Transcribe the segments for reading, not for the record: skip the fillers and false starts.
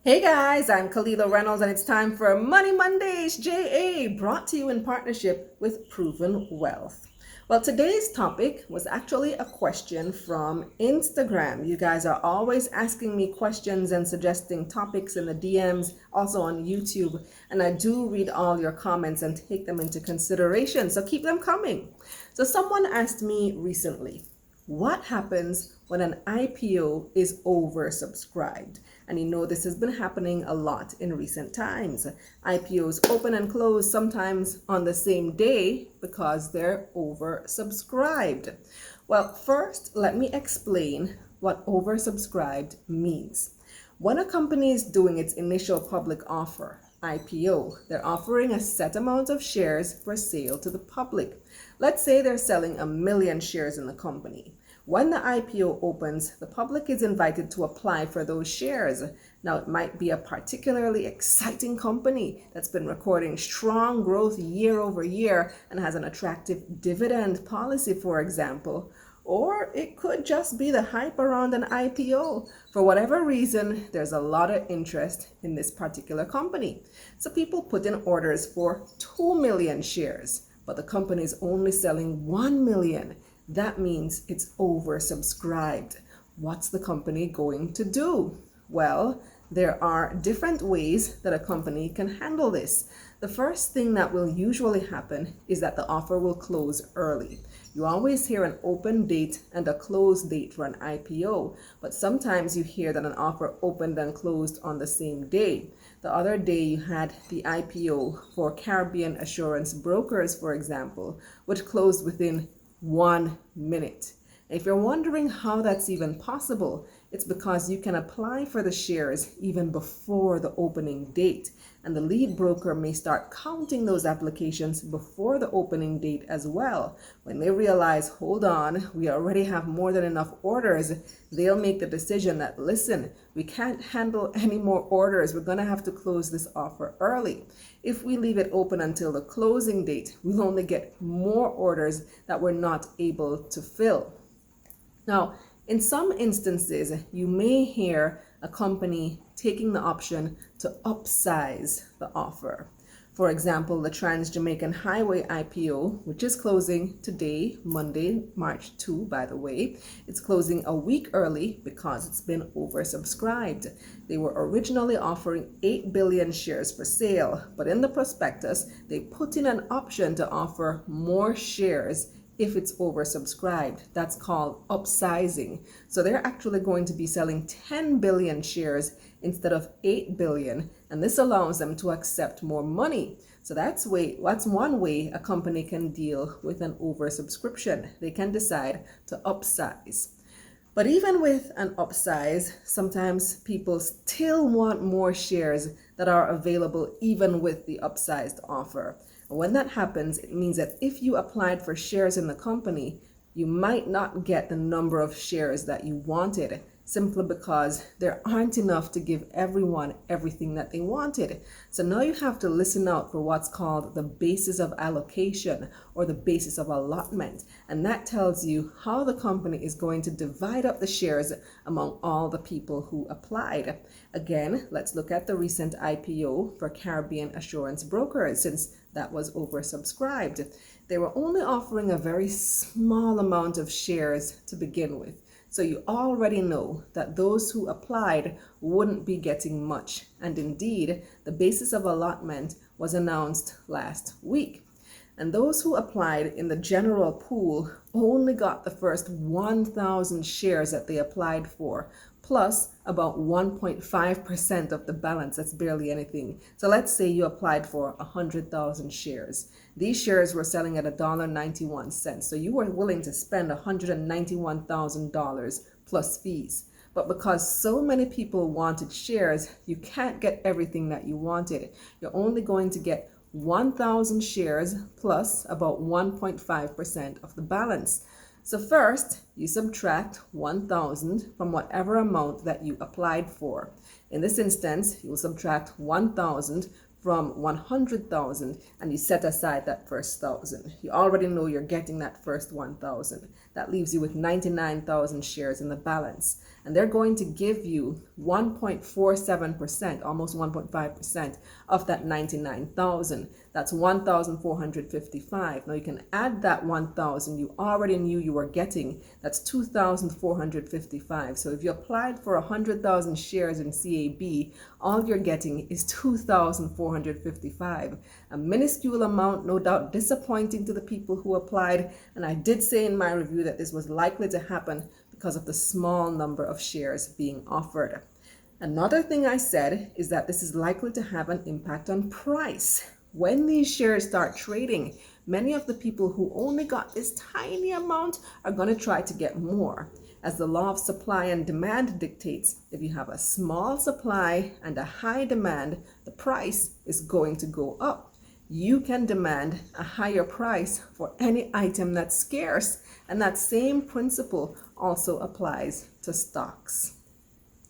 Hey guys, I'm Kalila Reynolds and it's time for Money Mondays JA, brought to you in partnership with Proven Wealth. Well, today's topic was actually a question from Instagram. You guys are always asking me questions and suggesting topics in the DMs, also on YouTube, and I do read all your comments and take them into consideration, so keep them coming. So someone asked me recently, what happens when an IPO is oversubscribed? And you know, this has been happening a lot in recent times. IPOs open and close sometimes on the same day because they're oversubscribed. Well, first, let me explain what oversubscribed means. When a company is doing its initial public offer, IPO, they're offering a set amount of shares for sale to the public. Let's say they're selling 1,000,000 shares in the company. When the IPO opens, the public is invited to apply for those shares. Now, it might be a particularly exciting company that's been recording strong growth year over year and has an attractive dividend policy, for example. Or it could just be the hype around an IPO. For whatever reason, there's a lot of interest in this particular company. So people put in orders for 2,000,000 shares, but the company is only selling 1,000,000. That means it's oversubscribed. What's the company going to do? Well, there are different ways that a company can handle this. The first thing that will usually happen is that the offer will close early. You always hear an open date and a close date for an IPO, but sometimes you hear that an offer opened and closed on the same day. The other day you had the IPO for Caribbean Assurance Brokers, for example, which closed within 1 minute. If you're wondering how that's even possible, it's because you can apply for the shares even before the opening date, and the lead broker may start counting those applications before the opening date as well. When they realize, hold on, we already have more than enough orders, they'll make the decision that, listen, we can't handle any more orders. We're going to have to close this offer early. If we leave it open until the closing date, we'll only get more orders that we're not able to fill. Now, in some instances, you may hear a company taking the option to upsize the offer. For example, the TRANSJAMAICAN Highway IPO, which is closing today, Monday, March 2, by the way. It's closing a week early because it's been oversubscribed. They were originally offering 8 billion shares for sale, but in the prospectus, they put in an option to offer more shares if it's oversubscribed. That's called upsizing. So they're actually going to be selling 10 billion shares instead of 8 billion, and this allows them to accept more money. So that's one way a company can deal with an oversubscription. They can decide to upsize. But even with an upsize, sometimes people still want more shares that are available even with the upsized offer. When that happens, it means that if you applied for shares in the company, you might not get the number of shares that you wanted, simply because there aren't enough to give everyone everything that they wanted. So now you have to listen out for what's called the basis of allocation or the basis of allotment. And that tells you how the company is going to divide up the shares among all the people who applied. Again, let's look at the recent IPO for Caribbean Assurance Brokers, since that was oversubscribed. They were only offering a very small amount of shares to begin with. So you already know that those who applied wouldn't be getting much. And indeed, the basis of allotment was announced last week. And those who applied in the general pool only got the first 1,000 shares that they applied for, plus about 1.5% of the balance. That's barely anything. So let's say you applied for 100,000 shares. These shares were selling at $1.91. So you were willing to spend $191,000 plus fees. But because so many people wanted shares, you can't get everything that you wanted. You're only going to get 1,000 shares plus about 1.5% of the balance. So first, you subtract 1,000 from whatever amount that you applied for. In this instance, you will subtract 1,000 from 100,000 and you set aside that first 1,000. You already know you're getting that first 1,000. That leaves you with 99,000 shares in the balance. And they're going to give you 1.47%, almost 1.5% of that 99,000. That's 1,455. Now you can add that 1,000 you already knew you were getting. That's 2,455. So if you applied for 100,000 shares in CAB, all you're getting is 2,455. A minuscule amount, no doubt disappointing to the people who applied. And I did say in my review that this was likely to happen because of the small number of shares being offered. Another thing I said is that this is likely to have an impact on price. When these shares start trading, many of the people who only got this tiny amount are going to try to get more. As the law of supply and demand dictates, if you have a small supply and a high demand, the price is going to go up. You can demand a higher price for any item that's scarce, and that same principle also applies to stocks.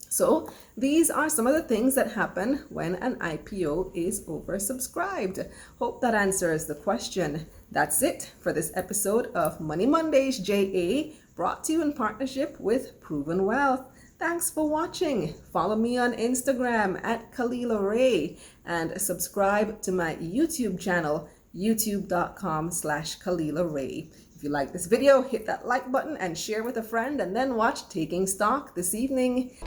So these are some of the things that happen when an IPO is oversubscribed. Hope that answers the question. That's it for this episode of Money Mondays JA, brought to you in partnership with Proven Wealth. Thanks for watching. Follow me on Instagram at Kalila Ray and subscribe to my YouTube channel, youtube.com/Kalila Ray. If you like this video, hit that like button and share with a friend, and then watch Taking Stock this evening.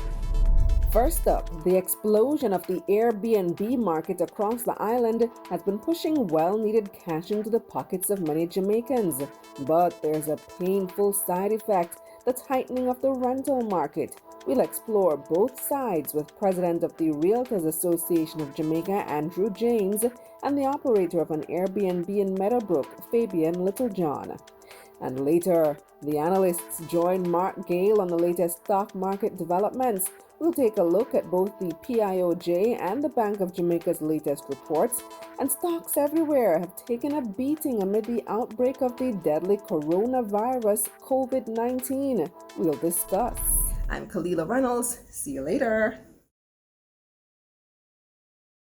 First up, the explosion of the Airbnb market across the island has been pushing well-needed cash into the pockets of many Jamaicans. But there's a painful side effect, the tightening of the rental market. We'll explore both sides with President of the Realtors Association of Jamaica, Andrew James, and the operator of an Airbnb in Meadowbrook, Fabian Littlejohn. And later, the analysts join Mark Gale on the latest stock market developments. We'll take a look at both the PIOJ and the Bank of Jamaica's latest reports, and stocks everywhere have taken a beating amid the outbreak of the deadly coronavirus COVID-19. We'll discuss. I'm Kalila Reynolds. See you later.